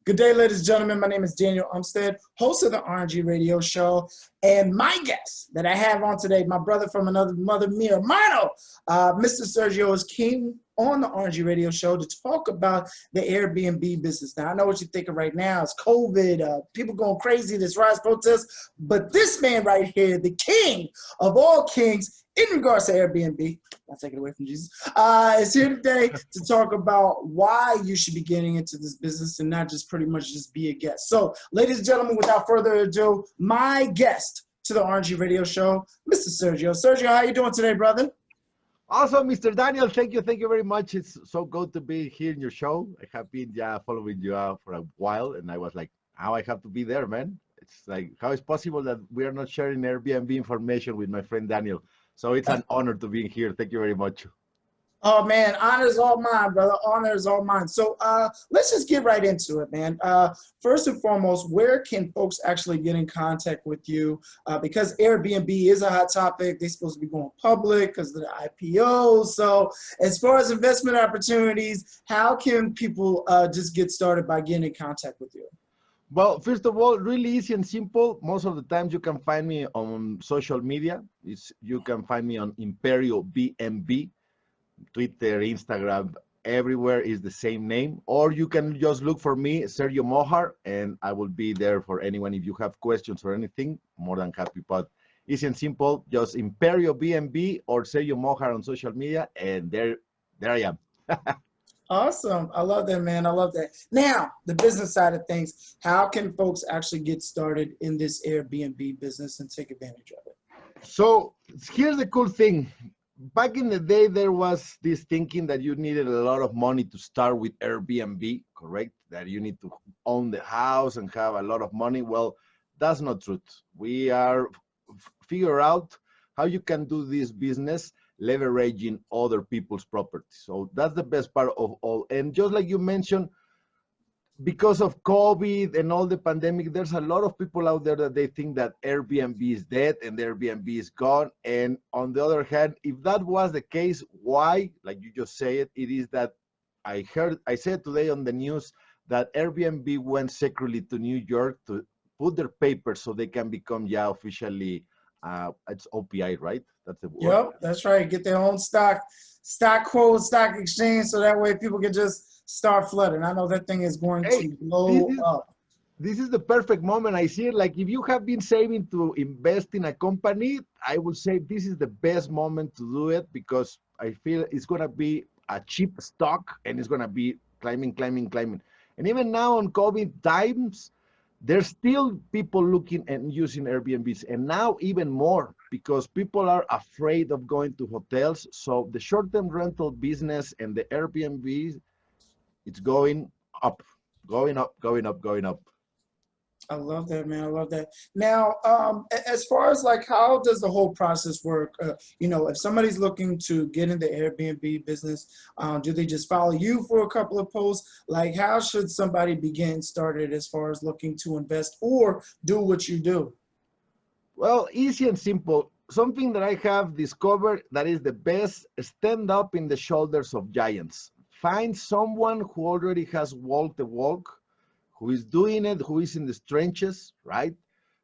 Good day, ladies and gentlemen. My name is Daniel Umstead, host of the RNG radio show. And my guest that I have on today, my brother from another mother, mi hermano, Mr. Sergio is came on the RNG radio show to talk about the Airbnb business. Now, I know what you're thinking right now. It's COVID, people going crazy, this rise protests. But this man right here, the king of all kings, in regards to Airbnb, not taking it away from Jesus, is here today to talk about why you should be getting into this business and not just pretty much just be a guest. So, ladies and gentlemen, without further ado, my guest to the RNG radio show, Mr. Sergio. Sergio, how you doing today, brother? Awesome, Mr. Daniel. Thank you very much. It's so good to be here in your show. I have been following you for a while, and I was like, how I have to be there, man. It's like, how is possible that we are not sharing Airbnb information with my friend Daniel? So it's an honor to be here. Thank you very much. Oh, man, honor is all mine, brother. Honor is all mine. So let's just get right into it, man. First and foremost, where can folks actually get in contact with you? Because Airbnb is a hot topic. They're supposed to be going public because of the IPO. So as far as investment opportunities, how can people just get started by getting in contact with you? Well, first of all, really easy and simple. Most of the times you can find me on social media. You can find me on ImperioBnB. Twitter, Instagram, everywhere is the same name. Or you can just look for me, Sergio Mohar, and I will be there for anyone. If you have questions or anything, more than happy. But easy and simple, just ImperioBnB or Sergio Mohar on social media, and there I am. Awesome. I love that, man. I love that. Now, the business side of things, how can folks actually get started in this Airbnb business and take advantage of it? So here's the cool thing. Back in the day, there was this thinking that you needed a lot of money to start with Airbnb, correct? That you need to own the house and have a lot of money. Well, that's not true. We are figure out how you can do this business leveraging other people's property. So that's the best part of all. And just like you mentioned, because of COVID and all the pandemic, there's a lot of people out there that they think that Airbnb is dead and Airbnb is gone. And on the other hand, if that was the case, why, like you just say it is that I said today on the news that Airbnb went secretly to New York to put their papers so they can become officially, it's OPI, right? That's the word. Yep, that's right. Get their own stock quote, stock exchange, so that way people can just start flooding. I know that thing is going to blow up. This is the perfect moment. I see it like if you have been saving to invest in a company, I would say this is the best moment to do it because I feel it's going to be a cheap stock and it's going to be climbing. And even now on COVID times, there's still people looking and using Airbnbs, and now even more because people are afraid of going to hotels. So the short-term rental business and the Airbnbs, it's going up. I love that, man. I love that. Now, as far as like, how does the whole process work? If somebody's looking to get into Airbnb business, do they just follow you for a couple of posts? Like, how should somebody begin started as far as looking to invest or do what you do? Well, easy and simple. Something that I have discovered that is the best: stand up in the shoulders of giants. Find someone who already has walked the walk, who is doing it, who is in the trenches, right?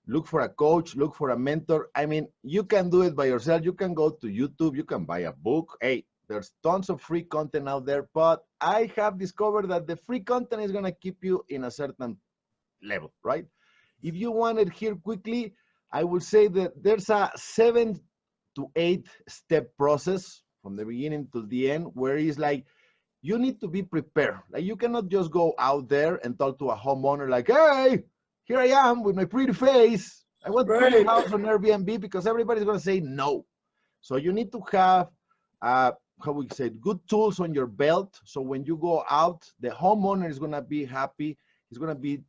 Look for a coach, look for a mentor. I mean, you can do it by yourself. You can go to YouTube, you can buy a book. Hey, there's tons of free content out there, but I have discovered that the free content is gonna keep you in a certain level, right? If you want it here quickly, I would say that there's a 7 to 8 step process from the beginning to the end, where it's like, you need to be prepared. Like, you cannot just go out there and talk to a homeowner like, hey, here I am with my pretty face. I want to put a house on Airbnb, because everybody's going to say no. So you need to have, how we say, good tools on your belt. So when you go out, the homeowner is going to be happy. He's going to be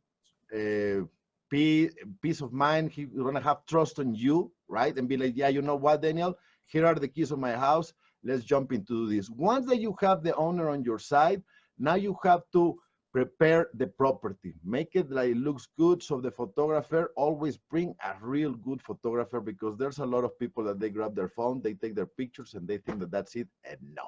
peace of mind. He's going to have trust on you, right? And be like, yeah, you know what, Daniel? Here are the keys of my house. Let's jump into this. Once that you have the owner on your side, now you have to prepare the property. Make it like it looks good. So the photographer, always bring a real good photographer, because there's a lot of people that they grab their phone, they take their pictures, and they think that that's it, and no,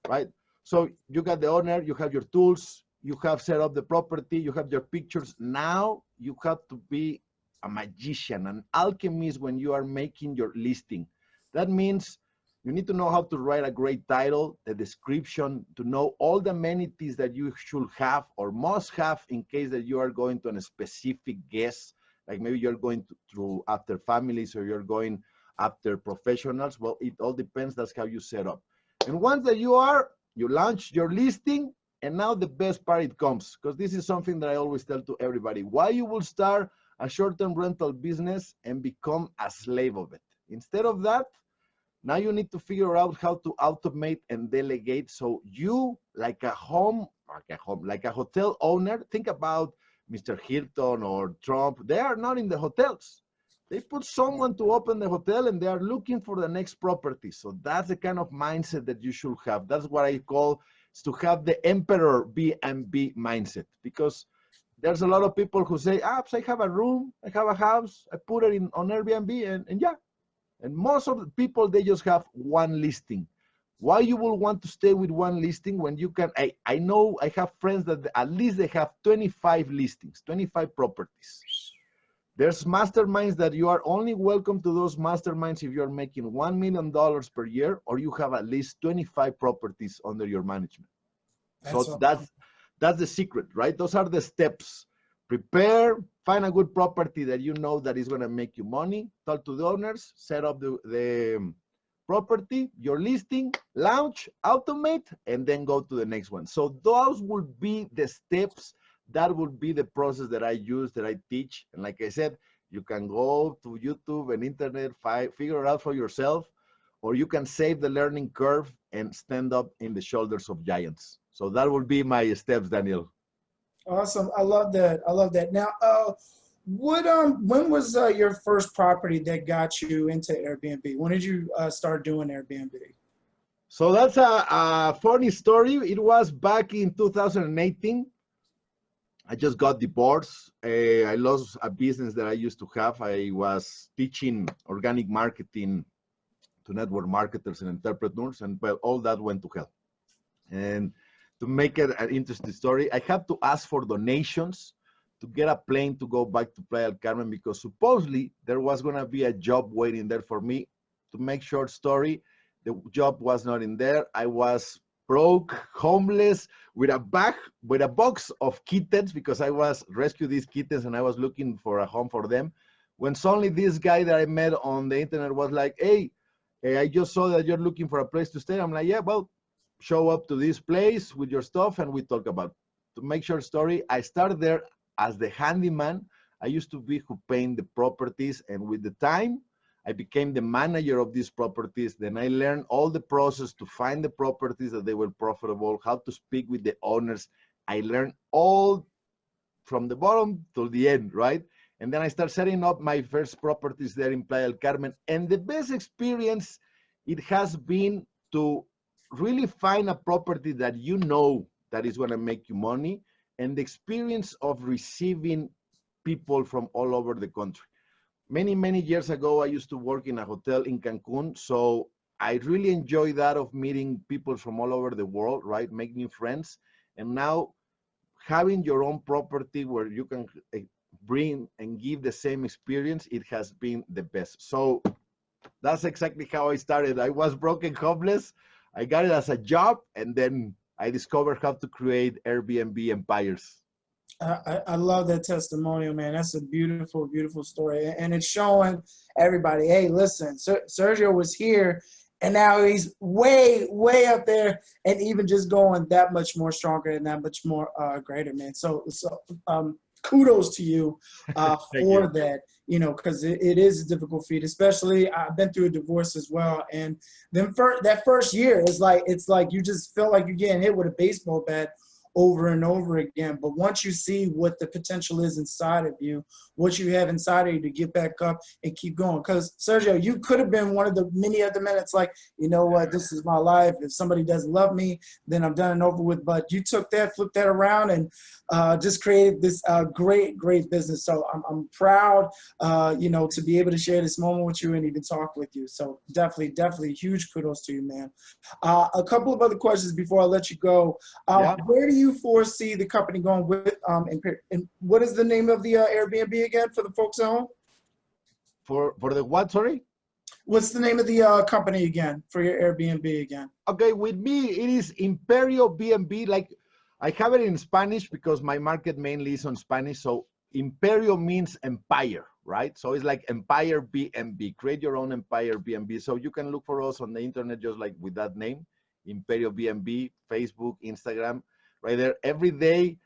right? So you got the owner, you have your tools, you have set up the property, you have your pictures. Now you have to be a magician, an alchemist when you are making your listing. That means you need to know how to write a great title, the description, to know all the amenities that you should have or must have in case that you are going to a specific guest, like maybe you're going through after families or you're going after professionals. Well, it all depends. That's how you set up. And once that you launch your listing, and now the best part it comes, because this is something that I always tell to everybody, why you will start a short-term rental business and become a slave of it. Instead of that, now you need to figure out how to automate and delegate. So you, like a hotel owner, think about Mr. Hilton or Trump. They are not in the hotels. They put someone to open the hotel and they are looking for the next property. So that's the kind of mindset that you should have. That's what I call is to have the ImperioBnB mindset, because there's a lot of people who say, I have a room, I have a house, I put it on Airbnb and yeah. And most of the people, they just have one listing. Why you will want to stay with one listing when you can, I know I have friends that at least they have 25 listings, 25 properties. There's masterminds that you are only welcome to those masterminds if you're making $1 million per year or you have at least 25 properties under your management. That's the secret, right? Those are the steps. Prepare, find a good property that you know that is going to make you money, talk to the owners, set up the property, your listing, launch, automate, and then go to the next one. So those will be the steps. That would be the process that I use, that I teach. And like I said, you can go to YouTube and internet, figure it out for yourself, or you can save the learning curve and stand up in the shoulders of giants. So that will be my steps, Daniel. Awesome. I love that. I love that. Now, when was your first property that got you into Airbnb? When did you start doing Airbnb? So that's a funny story. It was back in 2018. I just got divorced. I lost a business that I used to have. I was teaching organic marketing to network marketers and entrepreneurs, and well, all that went to hell. And to make it an interesting story, I had to ask for donations to get a plane to go back to Playa Carmen, because supposedly there was going to be a job waiting there for me. To make short story, the job was not in there. I was broke, homeless, with a box of kittens, because I was rescued these kittens and I was looking for a home for them. When suddenly this guy that I met on the internet was like, hey, I just saw that you're looking for a place to stay. I'm like, yeah, well, show up to this place with your stuff and we talk about it. To make short story, I started there as the handyman. I used to be who paint the properties, and with the time, I became the manager of these properties. Then I learned all the process to find the properties that they were profitable, how to speak with the owners. I learned all from the bottom to the end, right? And then I started setting up my first properties there in Playa del Carmen. And the best experience, it has been to really find a property that you know that is going to make you money, and the experience of receiving people from all over the country. Many years ago, I used to work in a hotel in Cancun, so I really enjoy that of meeting people from all over the world, right? Make new friends. And now having your own property where you can bring and give the same experience, it has been the best. So that's exactly how I started. I was broken, homeless. I got it as a job, and then I discovered how to create Airbnb empires. I love that testimonial, man. That's a beautiful, beautiful story. And it's showing everybody, hey, listen, Sergio was here, and now he's way, way up there, and even just going that much more stronger and that much more greater, man. So kudos to you for that, because it is a difficult feat, especially I've been through a divorce as well. And then that first year, it's like you just feel like you're getting hit with a baseball bat over and over again. But once you see what the potential is inside of you, what you have inside of you to get back up and keep going. Because Sergio, you could have been one of the many other men. It's like, you know what, this is my life. If somebody doesn't love me, then I'm done and over with. But you took that, flipped that around, and just created this great business. So I'm proud, to be able to share this moment with you and even talk with you. So definitely huge kudos to you, man. A couple of other questions before I let you go. Where do you foresee the company going with, and what is the name of the Airbnb again for the folks at home? For the what, sorry? What's the name of the company again for your Airbnb again? Okay, with me, it is ImperioBnB. Like, I have it in Spanish because my market mainly is on Spanish. So Imperio means empire, right? So it's like Empire BNB. Create your own Empire BNB. So you can look for us on the internet just like with that name, ImperioBnB, Facebook, Instagram, right there. Every day,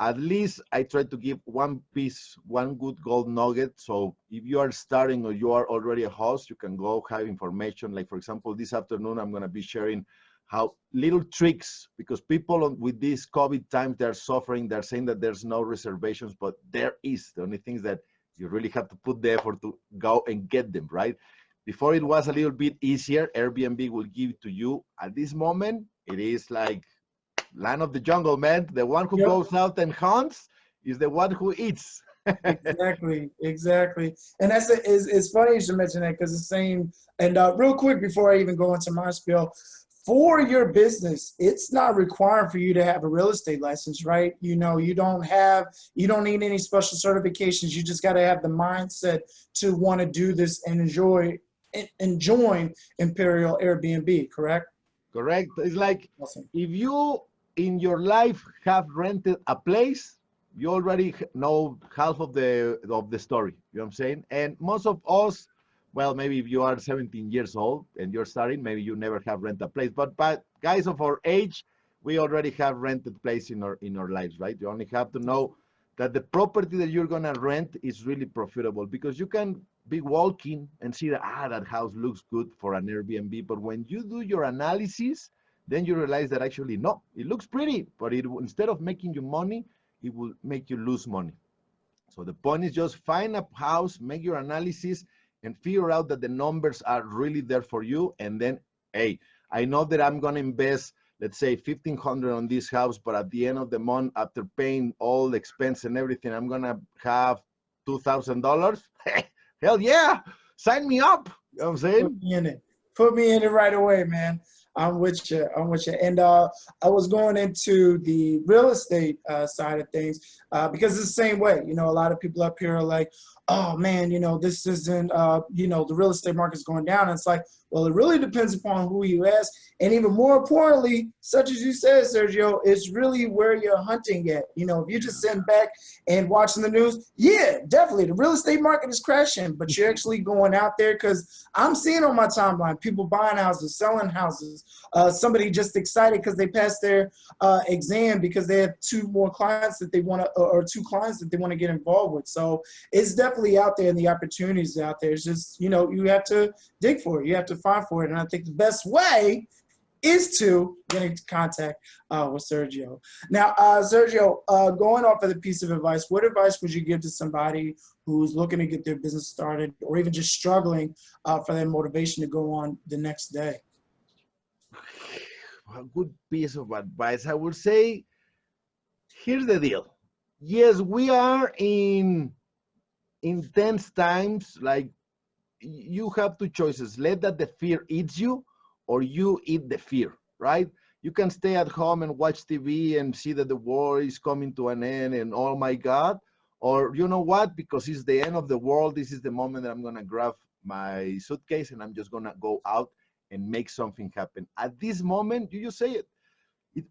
at least I try to give one piece, one good gold nugget. So if you are starting or you are already a host, you can go have information. Like, for example, this afternoon, I'm going to be sharing how little tricks, because people with these COVID times, they're suffering. They're saying that there's no reservations, but there is. The only things that you really have to put the effort to go and get them, right? Before it was a little bit easier. Airbnb will give it to you. At this moment, it is like land of the jungle, man. The one who goes out and hunts is the one who eats. Exactly, exactly. And that's it's funny you should mention that, because it's saying, and real quick before I even go into my spiel, for your business, it's not required for you to have a real estate license, right? You know, you don't need any special certifications. You just got to have the mindset to want to do this and join Imperial Airbnb, correct? Correct. It's like, Awesome. if you in your life have rented a place, you already know half of the story. You know what I'm saying? And most of us, well, maybe if you are 17 years old and you're starting, maybe you never have rented a place. But guys of our age, we already have rented place in our lives, right? You only have to know that the property that you're gonna rent is really profitable, because you can be walking and see that that house looks good for an Airbnb. But when you do your analysis, then you realize that actually, no, it looks pretty, but instead of making you money, it will make you lose money. So the point is just find a house, make your analysis, and figure out that the numbers are really there for you. And then, hey, I know that I'm going to invest, let's say, $1,500 on this house, but at the end of the month, after paying all the expense and everything, I'm going to have $2,000. Hell yeah, sign me up. You know what I'm saying? Put me in it. Put me in it right away, man. I'm with you. I'm with you. And I was going into the real estate side of things because it's the same way. You know, a lot of people up here are like, oh, man, you know, this isn't, you know, the real estate market's going down. And it's like, well, it really depends upon who you ask. And even more importantly, such as you said, Sergio, it's really where you're hunting at. You know, if you're just sitting back and watching the news, yeah, definitely. The real estate market is crashing, but you're actually going out there, because I'm seeing on my timeline people buying houses, selling houses. Somebody just excited because they passed their exam because they have two clients that they want to get involved with. So it's definitely out there, and the opportunities out there. It's just, you know, you have to dig for it. You have to find for it. And I think the best way is to get into contact with Sergio. Now, Sergio, going off of the piece of advice, what advice would you give to somebody who's looking to get their business started, or even just struggling for that motivation to go on the next day? A good piece of advice, I would say, here's the deal. Yes, we are in intense times. Like, you have two choices: let that the fear eats you, or you eat the fear, right? You can stay at home and watch TV and see that the war is coming to an end and, oh my God, or you know what, because it's the end of the world, this is the moment that I'm gonna grab my suitcase and I'm just gonna go out and make something happen. At this moment, you just say it.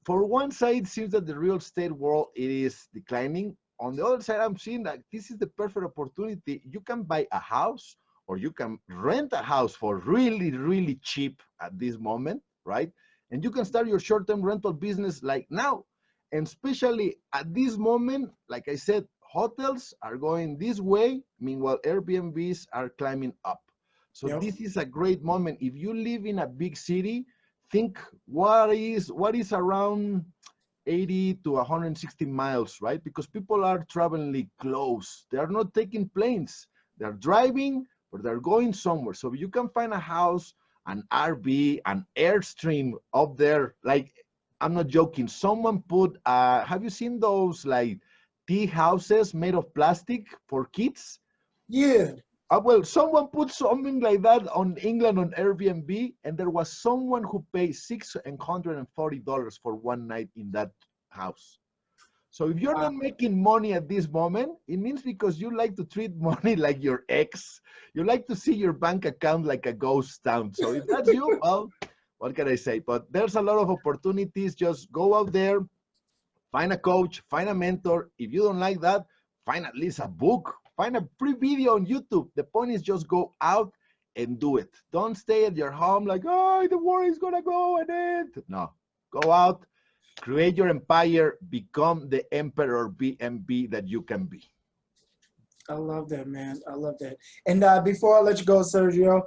For one side, it seems that the real estate world, it is declining. On the other side, I'm seeing that this is the perfect opportunity. You can buy a house, or you can rent a house for really, really cheap at this moment, right? And you can start your short-term rental business like now. And especially at this moment, like I said, hotels are going this way, meanwhile Airbnbs are climbing up. So this is a great moment. If you live in a big city, think what is around 80 to 160 miles, right? Because people are traveling close. They are not taking planes. They're driving, or they're going somewhere. So you can find a house, an RV, an Airstream up there. Like, I'm not joking. Someone put, have you seen those like tea houses made of plastic for kids? Yeah. Well, someone put something like that on England on Airbnb, and there was someone who paid $640 for one night in that house. So if you're not making money at this moment, it means because you like to treat money like your ex. You like to see your bank account like a ghost town. So if that's you, well, what can I say? But there's a lot of opportunities. Just go out there, find a coach, find a mentor. If you don't like that, find at least a book, find a free video on YouTube. The point is just go out and do it. Don't stay at your home like, oh, the war is gonna go and end. No, go out, create your empire, become the Emperor BNB that you can be. I love that, man. I love that. And before I let you go, Sergio,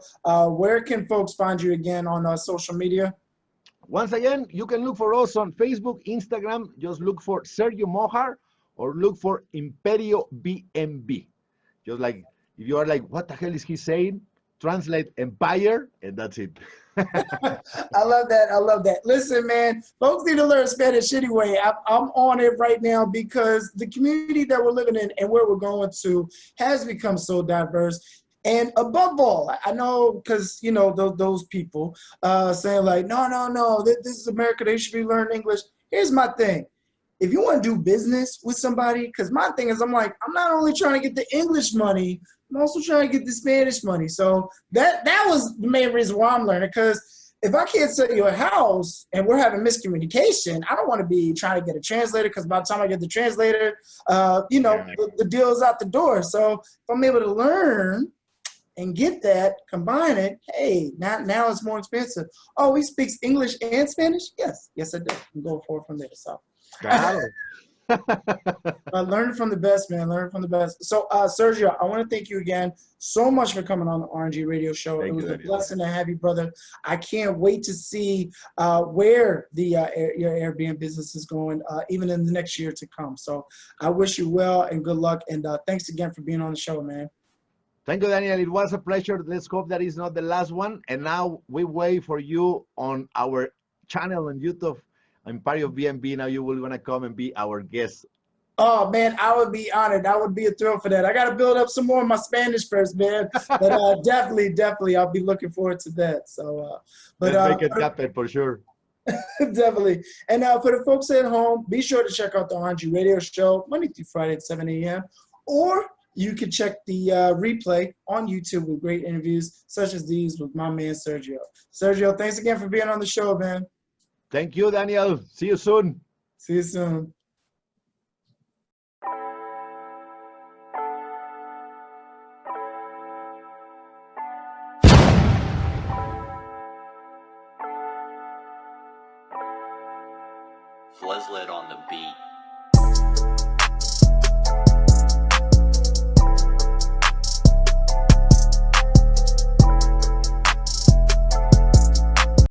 where can folks find you again on social media? Once again, you can look for us on Facebook, Instagram. Just look for Sergio Mohar or look for ImperioBnB. Just like, if you are like, what the hell is he saying? Translate empire, and that's it. I love that. I love that. Listen, man, folks need to learn Spanish anyway. I'm on it right now because the community that we're living in and where we're going to has become so diverse. And above all, I know because, you know, those people saying like, no, this is America. They should be learning English. Here's my thing. If you want to do business with somebody, because my thing is, I'm like, I'm not only trying to get the English money, I'm also trying to get the Spanish money. So that was the main reason why I'm learning, because if I can't sell you a house and we're having miscommunication, I don't want to be trying to get a translator, because by the time I get the translator, you know, the deal is out the door. So if I'm able to learn and get that, combine it, hey, now it's more expensive. Oh, he speaks English and Spanish? Yes, I do. I'm going forward from there. So. Learn from the best, man. Learn from the best. So, Sergio, I want to thank you again so much for coming on the RNG radio show. It was a blessing to have you, brother. I can't wait to see where your Airbnb business is going, even in the next year to come. So, I wish you well and good luck. And thanks again for being on the show, man. Thank you, Daniel. It was a pleasure. Let's hope that is not the last one. And now we wait for you on our channel on YouTube, ImperioBnB. Now you will want to come and be our guest. Oh, man, I would be honored. That would be a thrill for that. I got to build up some more of my Spanish first, man. But definitely, I'll be looking forward to that. So, but let's make it happen for sure. Definitely. And for the folks at home, be sure to check out the RNG radio show Monday through Friday at 7 a.m. Or you can check the replay on YouTube with great interviews such as these with my man, Sergio. Sergio, thanks again for being on the show, man. Thank you, Daniel. See you soon. See you soon. Fleslet on the beat.